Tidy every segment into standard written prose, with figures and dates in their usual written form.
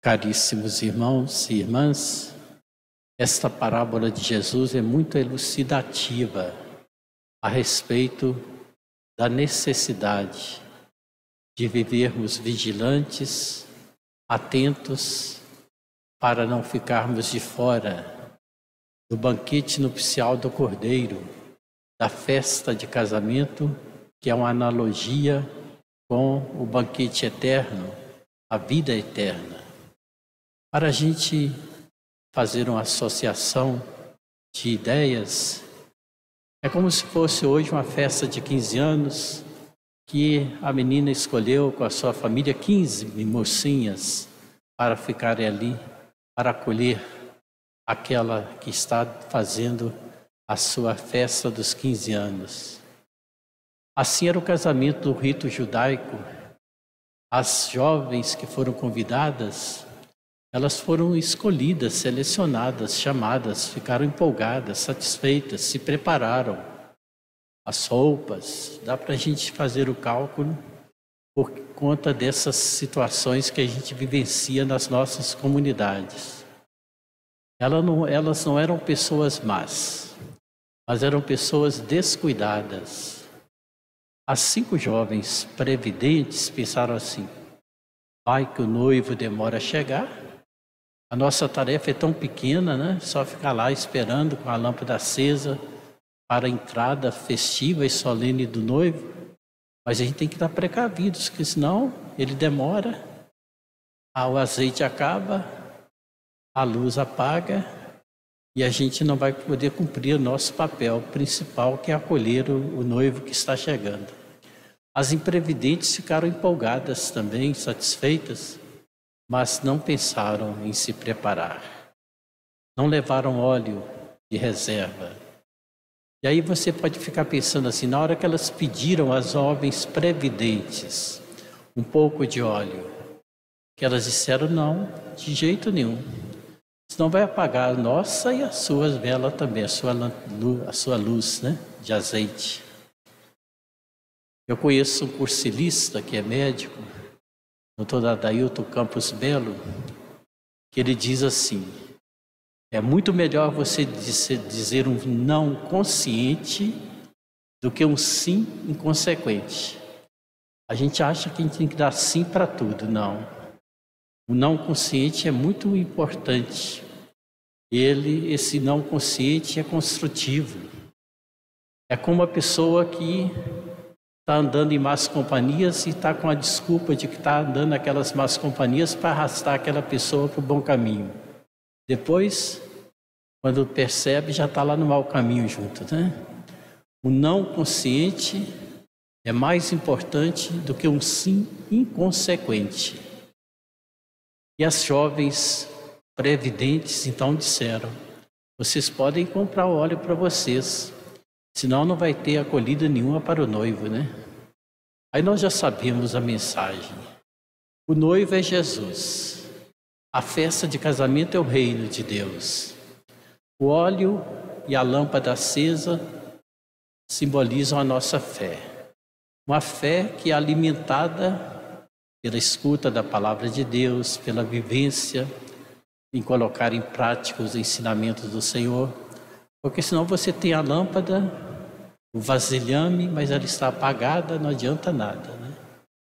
Caríssimos irmãos e irmãs, esta parábola de Jesus é muito elucidativa a respeito da necessidade de vivermos vigilantes, atentos, para não ficarmos de fora do banquete nupcial do Cordeiro, da festa de casamento, que é uma analogia com o banquete eterno, a vida eterna. Para a gente fazer uma associação de ideias, é como se fosse hoje uma festa de 15 anos, que a menina escolheu com a sua família 15 mocinhas para ficarem ali, para acolher aquela que está fazendo a sua festa dos 15 anos. Assim era o casamento do rito judaico. As jovens que foram convidadas, elas foram escolhidas, selecionadas, chamadas, ficaram empolgadas, satisfeitas, se prepararam. As roupas, dá para a gente fazer o cálculo por conta dessas situações que a gente vivencia nas nossas comunidades. Elas não eram pessoas más, mas eram pessoas descuidadas. As 5 jovens previdentes pensaram assim: vai que o noivo demora a chegar. A nossa tarefa é tão pequena, né? Só ficar lá esperando com a lâmpada acesa para a entrada festiva e solene do noivo. Mas a gente tem que estar precavidos, porque senão ele demora, o azeite acaba, a luz apaga e a gente não vai poder cumprir o nosso papel principal, que é acolher o noivo que está chegando. As imprevidentes ficaram empolgadas também, satisfeitas, mas não pensaram em se preparar. Não levaram óleo de reserva. E aí você pode ficar pensando assim, na hora que elas pediram às jovens previdentes um pouco de óleo, que elas disseram não, de jeito nenhum. Senão vai apagar a nossa e as suas velas também, a sua luz, né, de azeite. Eu conheço um cursilista que é médico, Dr. Adailton Campos Belo, que ele diz assim: é muito melhor você dizer um não consciente do que um sim inconsequente. A gente acha que a gente tem que dar sim para tudo, não. O não consciente é muito importante. Esse não consciente é construtivo. É como a pessoa que está andando em más companhias e está com a desculpa de que está andando naquelas más companhias para arrastar aquela pessoa para o bom caminho. Depois, quando percebe, já está lá no mau caminho junto, né? O não consciente é mais importante do que um sim inconsequente. E as jovens previdentes então disseram: vocês podem comprar óleo para vocês, senão não vai ter acolhida nenhuma para o noivo, né? Aí nós já sabemos a mensagem. O noivo é Jesus. A festa de casamento é o reino de Deus. O óleo e a lâmpada acesa simbolizam a nossa fé. Uma fé que é alimentada pela escuta da palavra de Deus, pela vivência, em colocar em prática os ensinamentos do Senhor. Porque senão você tem a lâmpada, o vasilhame, mas ela está apagada, não adianta nada, né?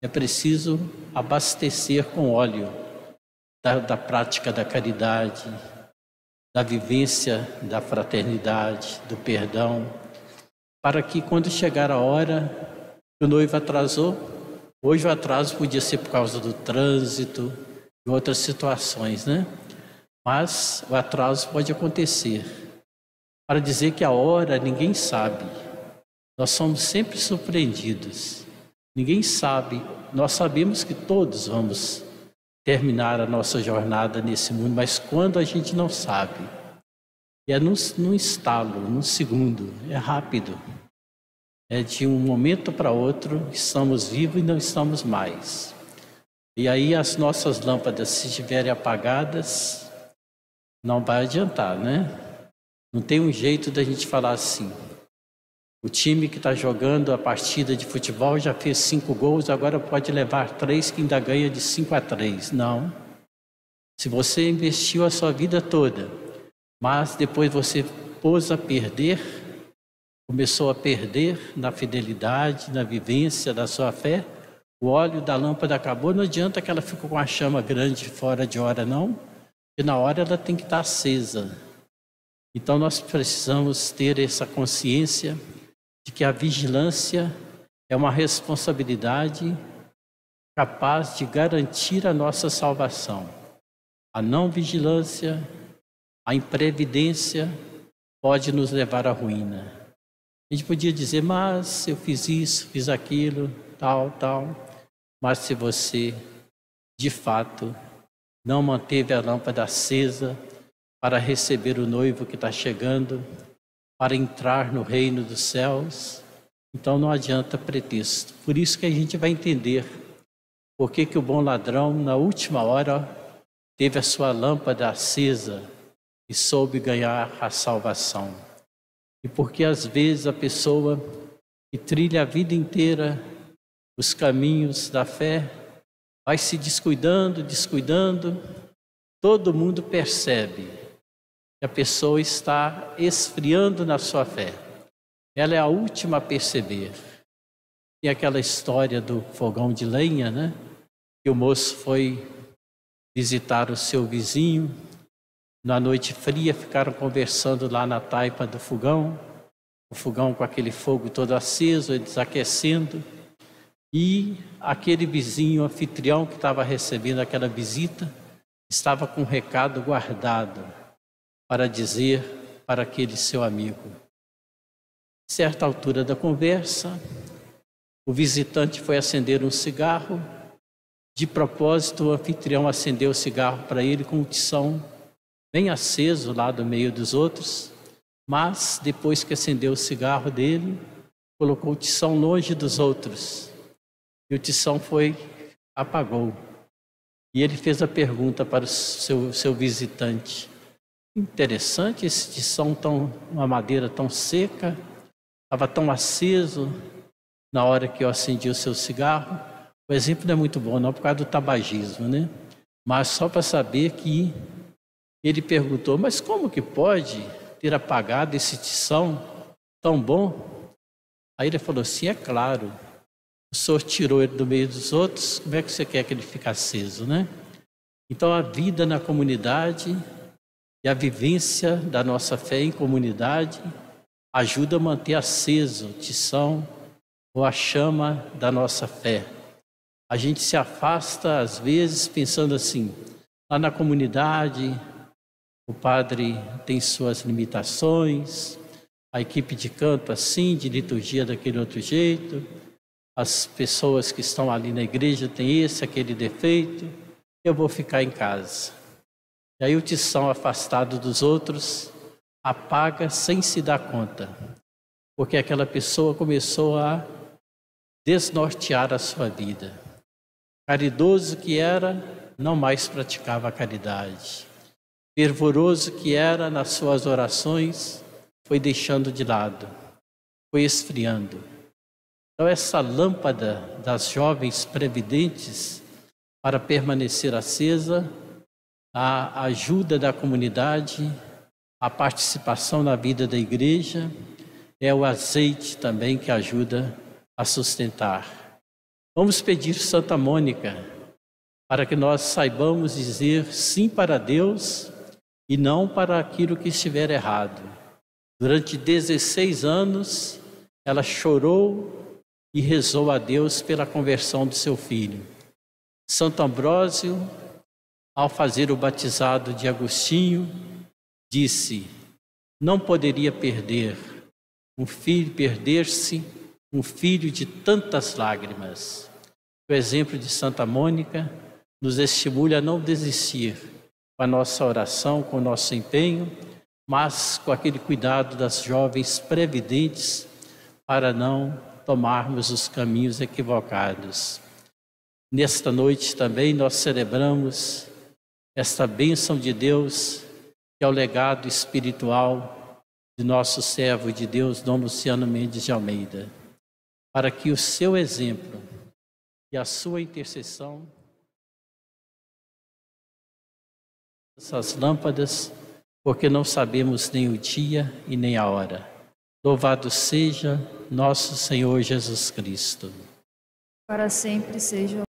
É preciso abastecer com óleo da prática da caridade, da vivência da fraternidade, do perdão, para que quando chegar a hora que o noivo atrasou, hoje o atraso podia ser por causa do trânsito e outras situações, né? Mas o atraso pode acontecer. Para dizer que a hora ninguém sabe. Nós somos sempre surpreendidos. Ninguém sabe. Nós sabemos que todos vamos terminar a nossa jornada nesse mundo, mas quando a gente não sabe. E é num estalo, num segundo, é rápido. É de um momento para outro, estamos vivos e não estamos mais. E aí as nossas lâmpadas, se estiverem apagadas, não vai adiantar, né? Não tem um jeito da gente falar assim: o time que está jogando a partida de futebol já fez 5 gols, agora pode levar 3 que ainda ganha de 5-3. Não. Se você investiu a sua vida toda, mas depois você pôs a perder, começou a perder na fidelidade, na vivência da sua fé, o óleo da lâmpada acabou, não adianta que ela ficou com a chama grande fora de hora, não, porque na hora ela tem que estar acesa. Então nós precisamos ter essa consciência de que a vigilância é uma responsabilidade capaz de garantir a nossa salvação. A não vigilância, a imprevidência pode nos levar à ruína. A gente podia dizer, mas eu fiz isso, fiz aquilo, tal. Mas se você, de fato, não manteve a lâmpada acesa para receber o noivo que está chegando, para entrar no reino dos céus, então não adianta pretexto. Por isso que a gente vai entender por que o bom ladrão, na última hora, teve a sua lâmpada acesa e soube ganhar a salvação. E porque às vezes a pessoa que trilha a vida inteira os caminhos da fé vai se descuidando, todo mundo percebe que a pessoa está esfriando na sua fé. Ela é a última a perceber. E aquela história do fogão de lenha, né? Que o moço foi visitar o seu vizinho, na noite fria ficaram conversando lá na taipa do fogão, o fogão com aquele fogo todo aceso, eles aquecendo, e aquele vizinho anfitrião que estava recebendo aquela visita, estava com um recado guardado para dizer para aquele seu amigo. Certa altura da conversa, o visitante foi acender um cigarro. De propósito, o anfitrião acendeu o cigarro para ele com um tição bem aceso lá do meio dos outros, mas depois que acendeu o cigarro dele, colocou o tição longe dos outros. E o tição apagou. E ele fez a pergunta para o seu visitante. Interessante esse tição, uma madeira tão seca, estava tão aceso na hora que eu acendi o seu cigarro. O exemplo não é muito bom, não, por causa do tabagismo, né? Mas só para saber que ele perguntou, mas como que pode ter apagado esse tição tão bom? Aí ele falou assim, é claro, o senhor tirou ele do meio dos outros, como é que você quer que ele fique aceso, né? Então a vida na comunidade e a vivência da nossa fé em comunidade ajuda a manter aceso o tição ou a chama da nossa fé. A gente se afasta às vezes pensando assim, lá na comunidade o padre tem suas limitações, a equipe de canto assim, de liturgia daquele outro jeito, as pessoas que estão ali na igreja têm aquele defeito, eu vou ficar em casa. E aí o tição afastado dos outros apaga sem se dar conta, porque aquela pessoa começou a desnortear a sua vida. Caridoso que era, não mais praticava a caridade. Fervoroso que era nas suas orações, foi deixando de lado, foi esfriando. Então essa lâmpada das jovens previdentes para permanecer acesa, a ajuda da comunidade, a participação na vida da igreja, é o azeite também que ajuda a sustentar. Vamos pedir Santa Mônica para que nós saibamos dizer sim para Deus e não para aquilo que estiver errado. Durante 16 anos, ela chorou e rezou a Deus pela conversão do seu filho. Santo Ambrósio, ao fazer o batizado de Agostinho, disse: não poderia perder-se um filho de tantas lágrimas. O exemplo de Santa Mônica nos estimula a não desistir com a nossa oração, com o nosso empenho, mas com aquele cuidado das jovens previdentes para não tomarmos os caminhos equivocados. Nesta noite também nós celebramos esta bênção de Deus, que é o legado espiritual de nosso servo de Deus, Dom Luciano Mendes de Almeida, para que o seu exemplo e a sua intercessão Essas lâmpadas, porque não sabemos nem o dia e nem a hora. Louvado seja nosso Senhor Jesus Cristo. Para sempre seja